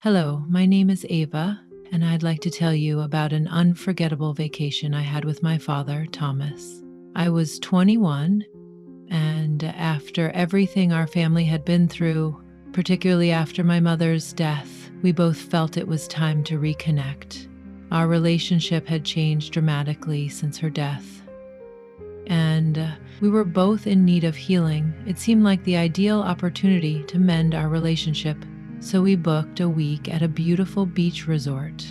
Hello, my name is Ava, and I'd like to tell you about an unforgettable vacation I had with my father, Thomas. I was 21, and after everything our family had been through, particularly after my mother's death, we both felt it was time to reconnect. Our relationship had changed dramatically since her death, and we were both in need of healing. It seemed like the ideal opportunity to mend our relationship. So we booked a week at a beautiful beach resort.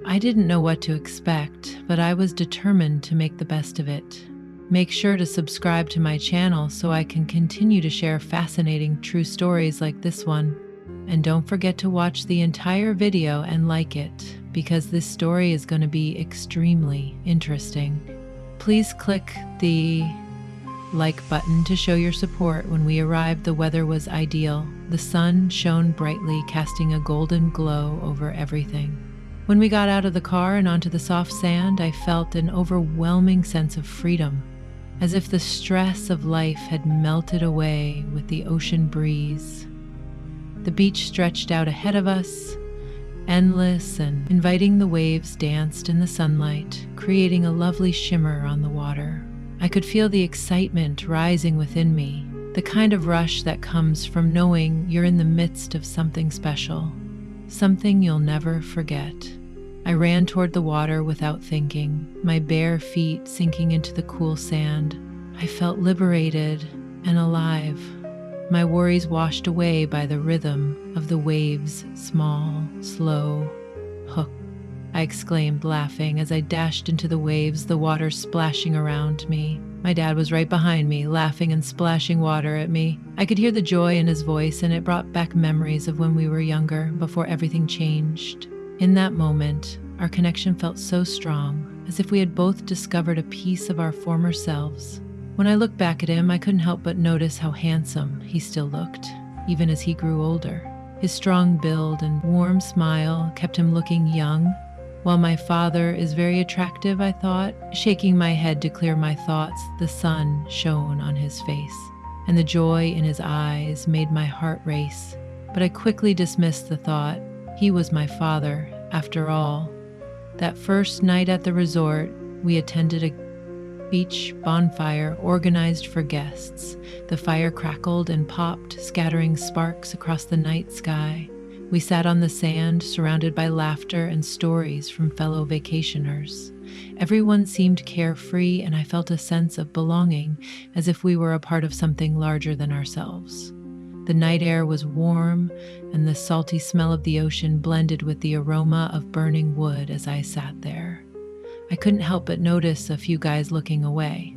I didn't know what to expect, but I was determined to make the best of it. Make sure to subscribe to my channel so I can continue to share fascinating true stories like this one. And don't forget to watch the entire video and like it, because this story is going to be extremely interesting. Please click the like button to show your support. When we arrived, the weather was ideal. The sun shone brightly, casting a golden glow over everything. When we got out of the car and onto the soft sand, I felt an overwhelming sense of freedom, as if the stress of life had melted away with the ocean breeze. The beach stretched out ahead of us, endless and inviting. The waves danced in the sunlight, creating a lovely shimmer on the water. I could feel the excitement rising within me, the kind of rush that comes from knowing you're in the midst of something special, something you'll never forget. I ran toward the water without thinking, my bare feet sinking into the cool sand. I felt liberated and alive, my worries washed away by the rhythm of the waves' small, slow hook. I exclaimed, laughing, as I dashed into the waves, the water splashing around me. My dad was right behind me, laughing and splashing water at me. I could hear the joy in his voice, and it brought back memories of when we were younger, before everything changed. In that moment, our connection felt so strong, as if we had both discovered a piece of our former selves. When I looked back at him, I couldn't help but notice how handsome he still looked, even as he grew older. His strong build and warm smile kept him looking young. While my father is very attractive, I thought, shaking my head to clear my thoughts. The sun shone on his face, and the joy in his eyes made my heart race. But I quickly dismissed the thought. He was my father, after all. That first night at the resort, we attended a beach bonfire organized for guests. The fire crackled and popped, scattering sparks across the night sky. We sat on the sand, surrounded by laughter and stories from fellow vacationers. Everyone seemed carefree, and I felt a sense of belonging, as if we were a part of something larger than ourselves. The night air was warm, and the salty smell of the ocean blended with the aroma of burning wood as I sat there. I couldn't help but notice a few guys looking away.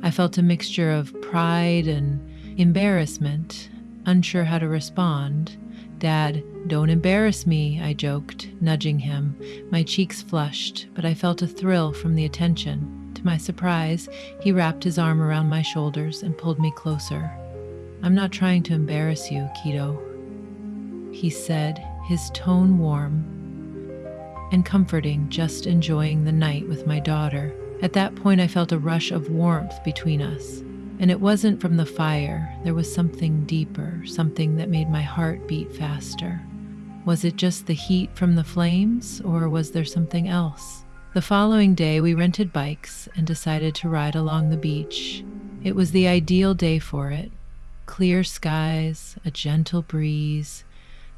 I felt a mixture of pride and embarrassment, unsure how to respond. "Dad, don't embarrass me," I joked, nudging him. My cheeks flushed, but I felt a thrill from the attention. To my surprise, he wrapped his arm around my shoulders and pulled me closer. "I'm not trying to embarrass you, Kiddo," he said, his tone warm and comforting, just enjoying the night with my daughter. At that point, I felt a rush of warmth between us. And it wasn't from the fire. There was something deeper, something that made my heart beat faster. Was it just the heat from the flames, or was there something else? The following day, we rented bikes and decided to ride along the beach. It was the ideal day for it. Clear skies, a gentle breeze,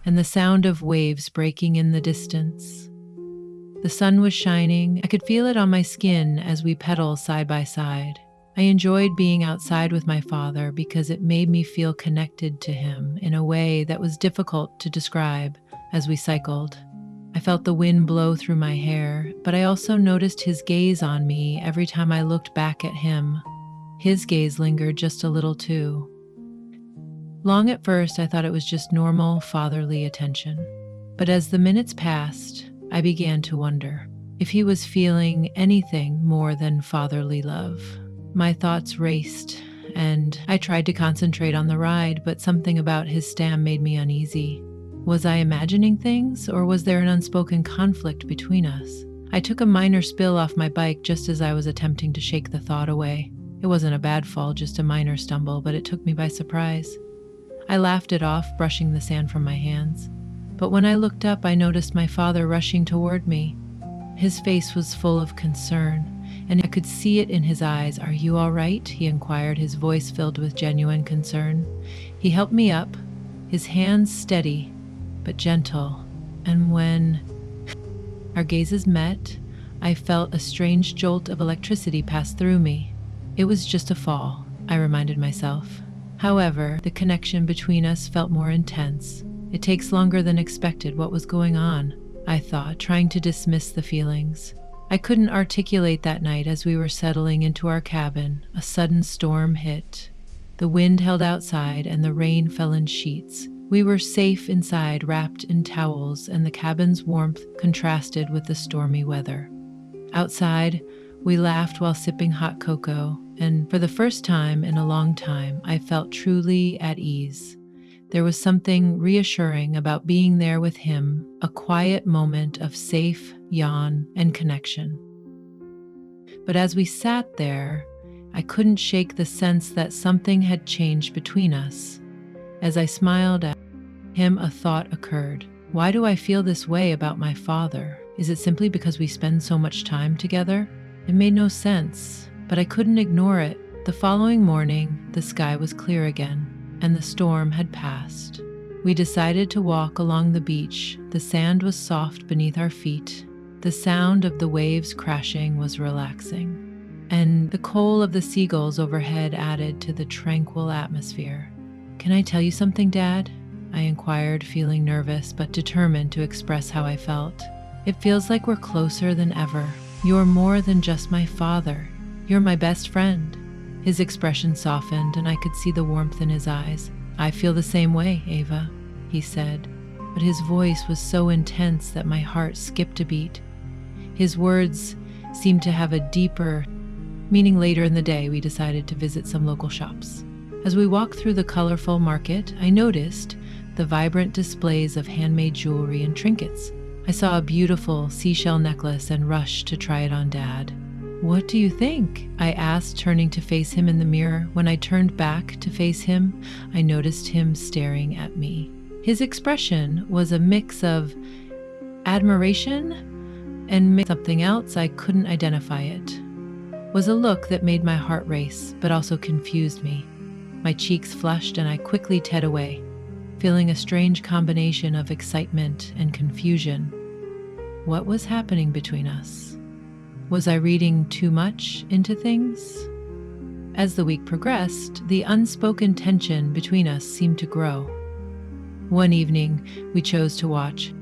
and the sound of waves breaking in the distance. The sun was shining. I could feel it on my skin as we pedaled side by side. I enjoyed being outside with my father because it made me feel connected to him in a way that was difficult to describe as we cycled. I felt the wind blow through my hair, but I also noticed his gaze on me every time I looked back at him. His gaze lingered just a little too. Long at first, I thought it was just normal fatherly attention. But as the minutes passed, I began to wonder if he was feeling anything more than fatherly love. My thoughts raced, and I tried to concentrate on the ride, but something about his stare made me uneasy. Was I imagining things, or was there an unspoken conflict between us? I took a minor spill off my bike just as I was attempting to shake the thought away. It wasn't a bad fall, just a minor stumble, but it took me by surprise. I laughed it off, brushing the sand from my hands. But when I looked up, I noticed my father rushing toward me. His face was full of concern, and I could see it in his eyes. "Are you all right?" he inquired, his voice filled with genuine concern. He helped me up, his hands steady but gentle, and when our gazes met, I felt a strange jolt of electricity pass through me. It was just a fall, I reminded myself. However, the connection between us felt more intense. It takes longer than expected. What was going on? I thought, trying to dismiss the feelings. I couldn't articulate that night as we were settling into our cabin. A sudden storm hit. The wind held outside and the rain fell in sheets. We were safe inside, wrapped in towels, and the cabin's warmth contrasted with the stormy weather. Outside, we laughed while sipping hot cocoa, and for the first time in a long time, I felt truly at ease. There was something reassuring about being there with him, a quiet moment of safe yawn and connection. But as we sat there, I couldn't shake the sense that something had changed between us. As I smiled at him, a thought occurred. Why do I feel this way about my father? Is it simply because we spend so much time together? It made no sense, but I couldn't ignore it. The following morning, the sky was clear again, and the storm had passed. We decided to walk along the beach. The sand was soft beneath our feet. The sound of the waves crashing was relaxing, and the call of the seagulls overhead added to the tranquil atmosphere. "Can I tell you something, Dad?" I inquired, feeling nervous but determined to express how I felt. "It feels like we're closer than ever. You're more than just my father. You're my best friend." His expression softened, and I could see the warmth in his eyes. "I feel the same way, Ava," he said, but his voice was so intense that my heart skipped a beat. His words seemed to have a deeper meaning. Later in the day, we decided to visit some local shops. As we walked through the colorful market, I noticed the vibrant displays of handmade jewelry and trinkets. I saw a beautiful seashell necklace and rushed to try it on Dad. "What do you think?" I asked, turning to face him in the mirror. When I turned back to face him, I noticed him staring at me. His expression was a mix of admiration and something else. I couldn't identify it. Was a look that made my heart race, but also confused me. My cheeks flushed and I quickly turned away, feeling a strange combination of excitement and confusion. What was happening between us? Was I reading too much into things? As the week progressed, the unspoken tension between us seemed to grow. One evening, we chose to watch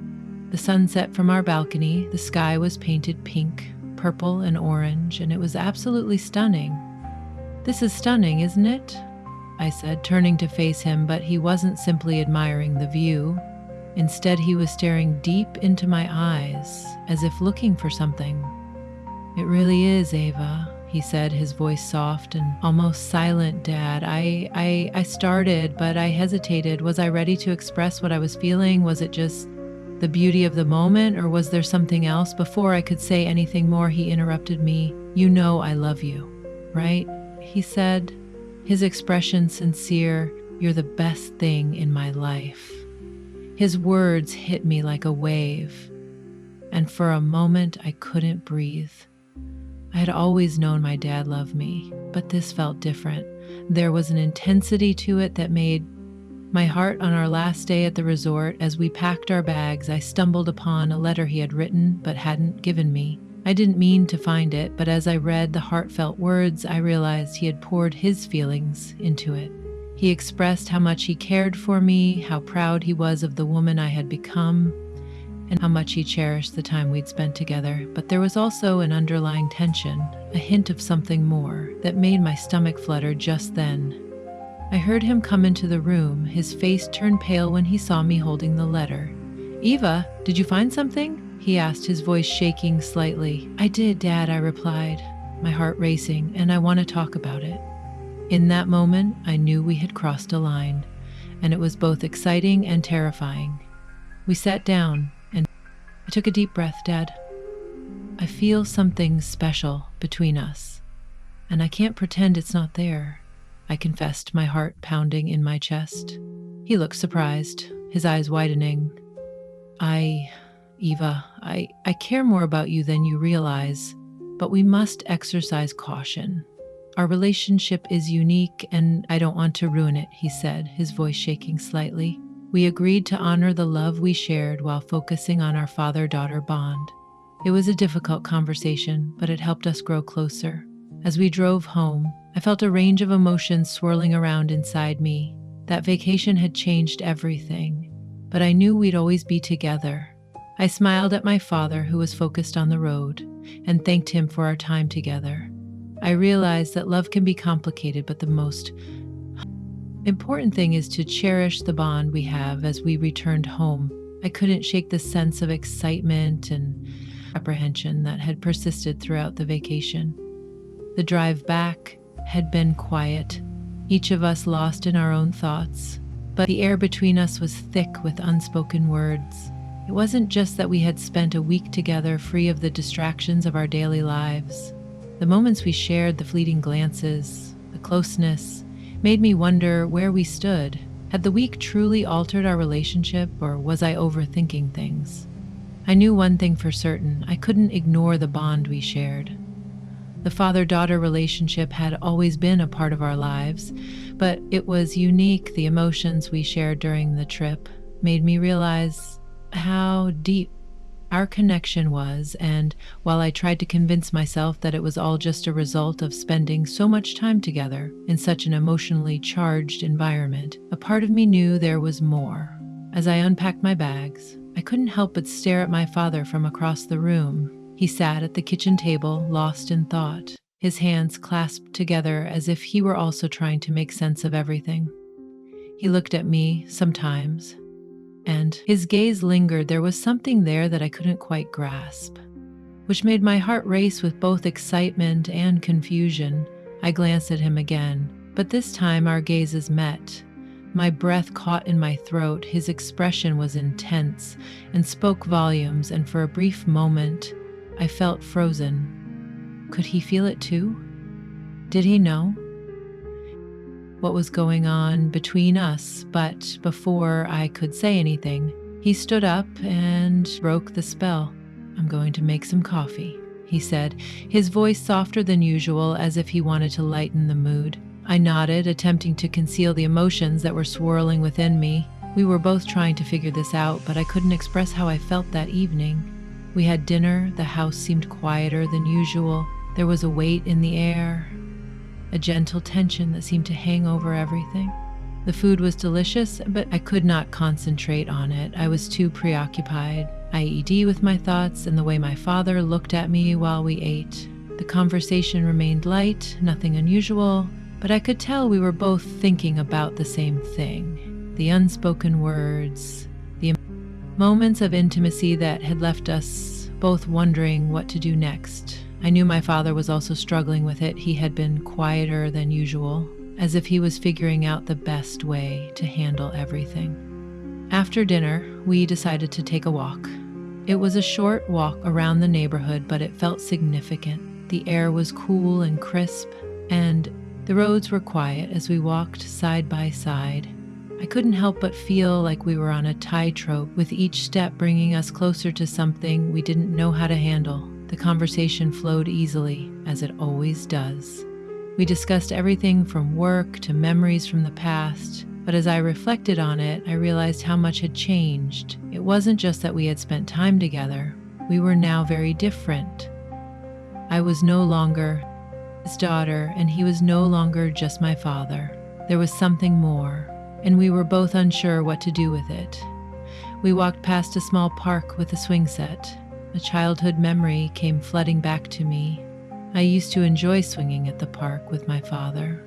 the sunset from our balcony. The sky was painted pink, purple, and orange, and it was absolutely stunning. "This is stunning, isn't it?" I said, turning to face him, but he wasn't simply admiring the view. Instead, he was staring deep into my eyes, as if looking for something. "It really is, Ava," he said, his voice soft and almost silent. "Dad, I started, but I hesitated. Was I ready to express what I was feeling? Was it just the beauty of the moment, or was there something else?" Before I could say anything more, he interrupted me. "You know I love you, right?" he said, his expression sincere. "You're the best thing in my life." His words hit me like a wave, and for a moment I couldn't breathe. I had always known my dad loved me, but this felt different. There was an intensity to it that made my heart. On our last day at the resort, as we packed our bags, I stumbled upon a letter he had written but hadn't given me. I didn't mean to find it, but as I read the heartfelt words, I realized he had poured his feelings into it. He expressed how much he cared for me, how proud he was of the woman I had become, and how much he cherished the time we'd spent together. But there was also an underlying tension, a hint of something more, that made my stomach flutter just then. I heard him come into the room. His face turned pale when he saw me holding the letter. "Eva, did you find something?" he asked, his voice shaking slightly. "I did, Dad," I replied, my heart racing, "and I want to talk about it." In that moment, I knew we had crossed a line, and it was both exciting and terrifying. We sat down, and I took a deep breath. "Dad, I feel something special between us, and I can't pretend it's not there," I confessed, my heart pounding in my chest. He looked surprised, his eyes widening. I, Eva, I care more about you than you realize, but we must exercise caution. Our relationship is unique and I don't want to ruin it, he said, his voice shaking slightly. We agreed to honor the love we shared while focusing on our father-daughter bond. It was a difficult conversation, but it helped us grow closer. As we drove home, I felt a range of emotions swirling around inside me. That vacation had changed everything, but I knew we'd always be together. I smiled at my father, who was focused on the road, and thanked him for our time together. I realized that love can be complicated, but the most important thing is to cherish the bond we have. As we returned home, I couldn't shake the sense of excitement and apprehension that had persisted throughout the vacation. The drive back had been quiet, each of us lost in our own thoughts, but the air between us was thick with unspoken words. It wasn't just that we had spent a week together free of the distractions of our daily lives. The moments we shared, the fleeting glances, the closeness, made me wonder where we stood. Had the week truly altered our relationship, or was I overthinking things? I knew one thing for certain: I couldn't ignore the bond we shared. The father-daughter relationship had always been a part of our lives, but it was unique. The emotions we shared during the trip made me realize how deep our connection was, and while I tried to convince myself that it was all just a result of spending so much time together in such an emotionally charged environment, a part of me knew there was more. As I unpacked my bags, I couldn't help but stare at my father from across the room. He sat at the kitchen table, lost in thought, his hands clasped together as if he were also trying to make sense of everything. He looked at me sometimes, and his gaze lingered. There was something there that I couldn't quite grasp, which made my heart race with both excitement and confusion. I glanced at him again, but this time our gazes met. My breath caught in my throat. His expression was intense and spoke volumes, and for a brief moment, I felt frozen. Could he feel it too? Did he know what was going on between us? But before I could say anything, he stood up and broke the spell. "I'm going to make some coffee," he said, his voice softer than usual, as if he wanted to lighten the mood. I nodded, attempting to conceal the emotions that were swirling within me. We were both trying to figure this out, but I couldn't express how I felt that evening. We had dinner. The house seemed quieter than usual. There was a weight in the air, a gentle tension that seemed to hang over everything. The food was delicious, but I could not concentrate on it. I was too preoccupied, i.e.d. with my thoughts and the way my father looked at me while we ate. The conversation remained light, nothing unusual, but I could tell we were both thinking about the same thing. The unspoken words, the moments of intimacy that had left us both wondering what to do next. I knew my father was also struggling with it. He had been quieter than usual, as if he was figuring out the best way to handle everything. After dinner, we decided to take a walk. It was a short walk around the neighborhood, but it felt significant. The air was cool and crisp, and the roads were quiet as we walked side by side. I couldn't help but feel like we were on a tightrope, with each step bringing us closer to something we didn't know how to handle. The conversation flowed easily, as it always does. We discussed everything from work to memories from the past, but as I reflected on it, I realized how much had changed. It wasn't just that we had spent time together. We were now very different. I was no longer his daughter, and he was no longer just my father. There was something more, and we were both unsure what to do with it. We walked past a small park with a swing set. A childhood memory came flooding back to me. I used to enjoy swinging at the park with my father,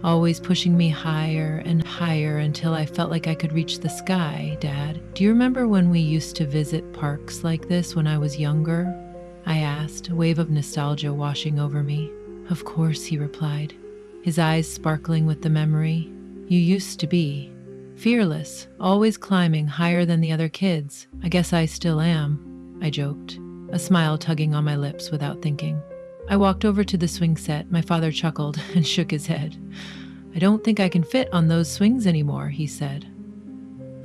always pushing me higher and higher until I felt like I could reach the sky. "Dad, do you remember when we used to visit parks like this when I was younger?" I asked, a wave of nostalgia washing over me. "Of course," he replied, his eyes sparkling with the memory. "You used to be fearless, always climbing higher than the other kids. I guess I still am," I joked, a smile tugging on my lips without thinking. I walked over to the swing set. My father chuckled and shook his head. "I don't think I can fit on those swings anymore," he said.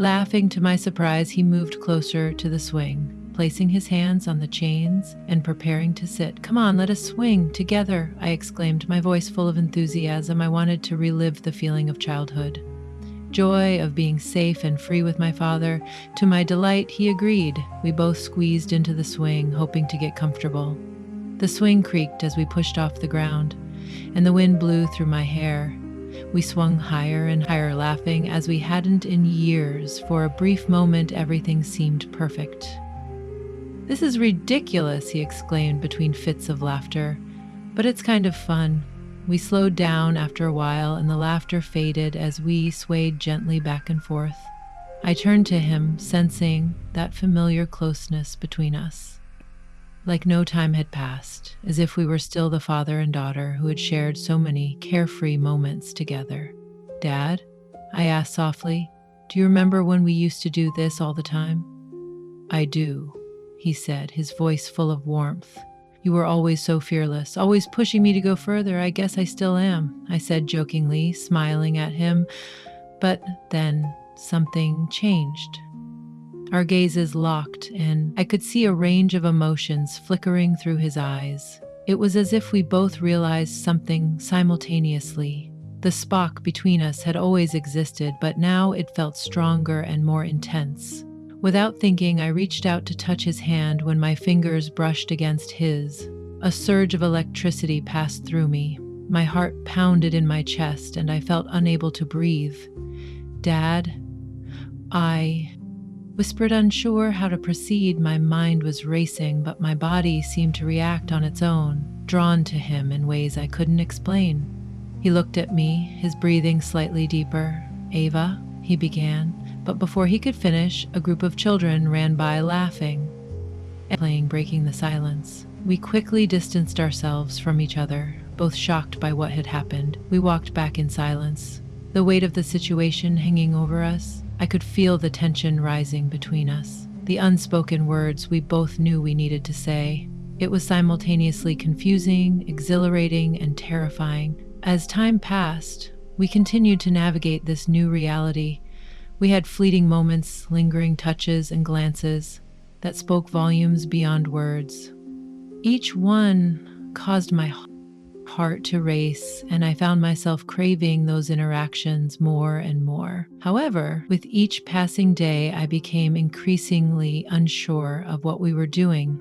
Laughing to my surprise, he moved closer to the swing, placing his hands on the chains and preparing to sit. "Come on, let us swing together," I exclaimed, my voice full of enthusiasm. I wanted to relive the feeling of childhood. Joy of being safe and free with my father. To my delight, he agreed. We both squeezed into the swing, hoping to get comfortable. The swing creaked as we pushed off the ground, and the wind blew through my hair. We swung higher and higher, laughing as we hadn't in years. For a brief moment, everything seemed perfect. "This is ridiculous," he exclaimed between fits of laughter. "But it's kind of fun." We slowed down after a while, and the laughter faded as we swayed gently back and forth. I turned to him, sensing that familiar closeness between us. Like no time had passed, as if we were still the father and daughter who had shared so many carefree moments together. "Dad?" I asked softly. "Do you remember when we used to do this all the time?" "I do," he said, his voice full of warmth. "You were always so fearless, always pushing me to go further. I guess I still am," I said jokingly, smiling at him. But then something changed. Our gazes locked, and I could see a range of emotions flickering through his eyes. It was as if we both realized something simultaneously. The spark between us had always existed, but now it felt stronger and more intense. Without thinking, I reached out to touch his hand when my fingers brushed against his. A surge of electricity passed through me. My heart pounded in my chest, and I felt unable to breathe. "Dad?" I whispered, unsure how to proceed. My mind was racing, but my body seemed to react on its own, drawn to him in ways I couldn't explain. He looked at me, his breathing slightly deeper. "Ava," he began, but before he could finish, a group of children ran by laughing and playing, breaking the silence. We quickly distanced ourselves from each other, both shocked by what had happened. We walked back in silence, the weight of the situation hanging over us. I could feel the tension rising between us, the unspoken words we both knew we needed to say. It was simultaneously confusing, exhilarating, and terrifying. As time passed, we continued to navigate this new reality. We had fleeting moments, lingering touches and glances that spoke volumes beyond words. Each one caused my heart to race, and I found myself craving those interactions more and more. However, with each passing day, I became increasingly unsure of what we were doing.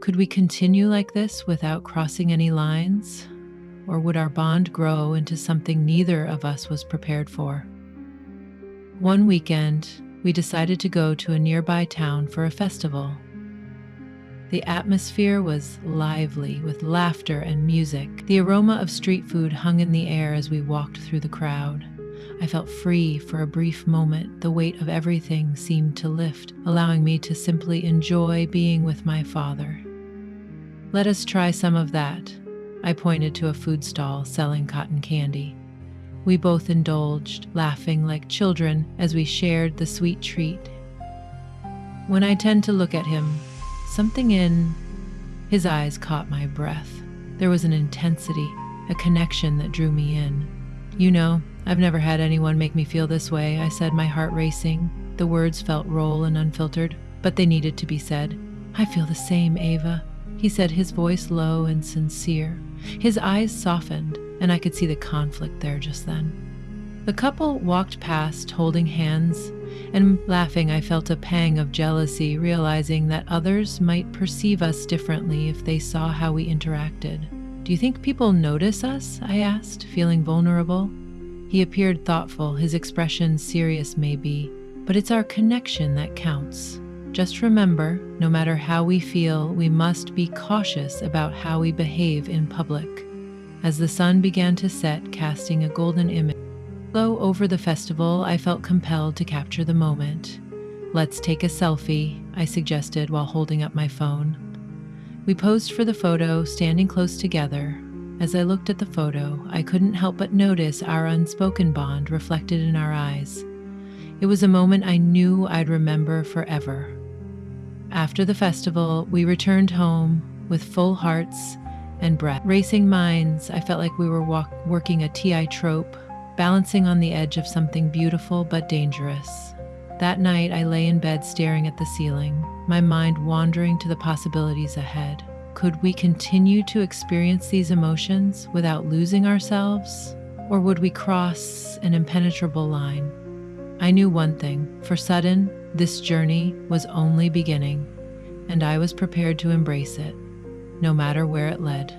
Could we continue like this without crossing any lines? Or would our bond grow into something neither of us was prepared for? One weekend, we decided to go to a nearby town for a festival. The atmosphere was lively with laughter and music. The aroma of street food hung in the air as we walked through the crowd. I felt free for a brief moment. The weight of everything seemed to lift, allowing me to simply enjoy being with my father. "Let us try some of that." I pointed to a food stall selling cotton candy. We both indulged, laughing like children as we shared the sweet treat. When I tend to look at him, something in his eyes caught my breath. There was an intensity, a connection that drew me in. "You know, I've never had anyone make me feel this way," I said, my heart racing. The words felt raw and unfiltered, but they needed to be said. "I feel the same, Ava," he said, his voice low and sincere. His eyes softened, and I could see the conflict there just then. The couple walked past, holding hands, and laughing. I felt a pang of jealousy, realizing that others might perceive us differently if they saw how we interacted. "Do you think people notice us?" I asked, feeling vulnerable. He appeared thoughtful, his expression serious maybe, but it's our connection that counts. Just remember, no matter how we feel, we must be cautious about how we behave in public. As the sun began to set, casting a golden image low over the festival, I felt compelled to capture the moment. "Let's take a selfie," I suggested while holding up my phone. We posed for the photo, standing close together. As I looked at the photo, I couldn't help but notice our unspoken bond reflected in our eyes. It was a moment I knew I'd remember forever. After the festival, we returned home with full hearts and racing minds. I felt like we were working a TI trope, balancing on the edge of something beautiful but dangerous. That night, I lay in bed staring at the ceiling, my mind wandering to the possibilities ahead. Could we continue to experience these emotions without losing ourselves? Or would we cross an impenetrable line? I knew one thing: for Sudden, this journey was only beginning, and I was prepared to embrace it, no matter where it led.